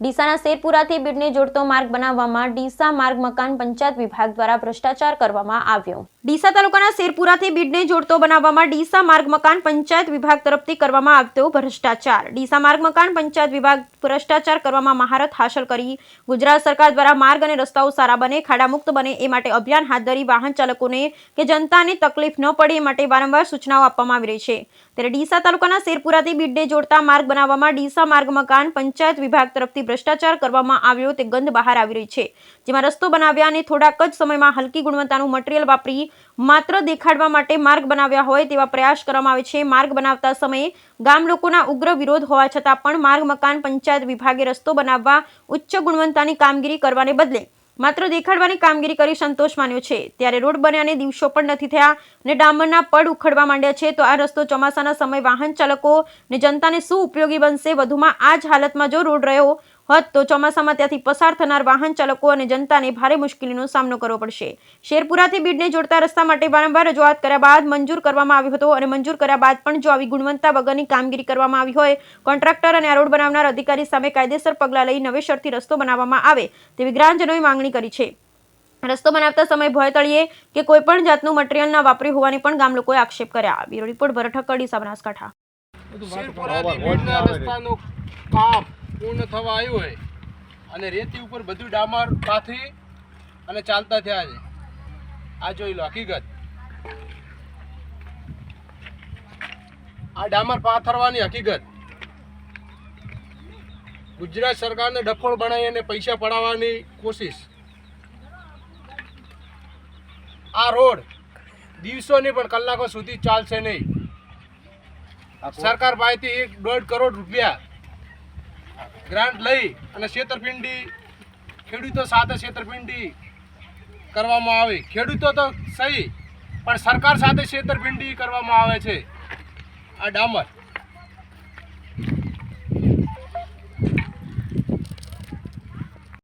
ડીસાના શેરપુરાથી બીડને જોડતો માર્ગ બનાવવામાં ડીસા માર્ગ મકાન પંચાયત વિભાગ દ્વારા ભ્રષ્ટાચાર કરવામાં આવ્યો। ડીસા તાલુકાના શેરપુરાથી બીડને જોડતો બનાવવામાં ડીસા માર્ગ મકાન પંચાયત વિભાગ તરફથી કરવામાં આવતો ભ્રષ્ટાચાર। ડીસા માર્ગ મકાન પંચાયત વિભાગ ભ્રષ્ટાચાર કરવામાં મહારત હાંસલ કરી ગુજરાત સરકાર દ્વારા માર્ગ અને રસ્તાઓ સારા બને, ખાડામુક્ત બને એ માટે અભિયાન હાથ ધરી વાહન ચાલકોને કે જનતાને તકલીફ ન પડે એ માટે વારંવાર સૂચનાઓ આપવામાં આવી રહી છે। ત્યારે ડીસા તાલુકાના શેરપુરાથી બીડને જોડતા માર્ગ બનાવવામાં ડીસા માર્ગ મકાન પંચાયત વિભાગ તરફથી ભ્રષ્ટાચાર કરવામાં આવ્યો તે ગંધ બહાર આવી રહી છે, જેમાં રસ્તો બનાવ્યા અને થોડાક જ સમયમાં હલકી ગુણવત્તાનું મટીરીયલ વાપરી માત્ર દેખાડવા માટે માર્ગ બનાવ્યા હોય તેવા પ્રયાસ કરવામાં આવે છે। માર્ગ બનાવતા સમયે ગામ લોકોના ઉગ્ર વિરોધ હોવા છતાં પણ માર્ગ મકાન પંચાયત વિભાગે રસ્તો બનાવવા ઉચ્ચ ગુણવત્તાની કામગીરી કરવાને બદલે માત્ર દેખાડવાની કામગીરી કરી સંતોષ માન્યો છે। ત્યારે રોડ બન્યા અને દિવસો પણ નથી થયા અને ડામરના પડ ઉખડવા માંડ્યા છે, તો આ રસ્તો ચોમાસાના સમયે વાહન ચાલકો અને જનતાને શું ઉપયોગી બનશે? વધુમાં આ જ હાલતમાં જો રોડ રહ્યો હોત તો ચોમાસામાં ત્યાંથી પસાર થનાર વાહન ચાલકો અને જનતાને ભારે મુશ્કેલીનો સામનો કરવો પડશે। શેરપુરાથી બીડને જોડતા રસ્તા માટે વારંવાર રજૂઆત કર્યા બાદ મંજૂર કરવામાં આવ્યો હતો અને મંજૂર કર્યા બાદ પણ જો આવી ગુણવત્તા વગરની કામગીરી કરવામાં આવી હોય, કોન્ટ્રાક્ટર અને આ રોડ બનાવનાર અધિકારી સામે કાયદેસર પગલાં લઈ નવેસરથી રસ્તો બનાવવામાં આવે તેવી ગ્રામજનોએ માંગણી કરી છે। રસ્તો બનાવતા સમયે ભોય તળિયે કે કોઈ પણ જાતનું મટીરીયલ ન વાપર્યું હોવાની પણ ગામ લોકોએ આક્ષેપ કર્યા। બ્યુરો રિપોર્ટ ભરત ઠક્કર, ડીસા, બનાસકાંઠા। પૂર્ણ થવા આવ્યું હોય અને રેતી ઉપર બધું ડામર પાથરી અને ચાલતા થયા છે। આ જોઈ લો હકીકત, આ ડામર પાથરવાની હકીકત। ગુજરાત સરકારને ડફોળ બનાવી અને પૈસા પડાવવાની કોશિશ। આ રોડ દિવસોની પણ કલાકો સુધી ચાલશે નહીં। સરકાર પાસેથી 1.5 કરોડ રૂપિયા ગ્રાન્ટ લઈ અને છેતરપિંડી ખેડૂતો સાથે છેતરપિંડી કરવામાં આવે। ખેડૂતો તો સહી પણ સરકાર સાથે છેતરપિંડી કરવામાં આવે છે। આ ડામર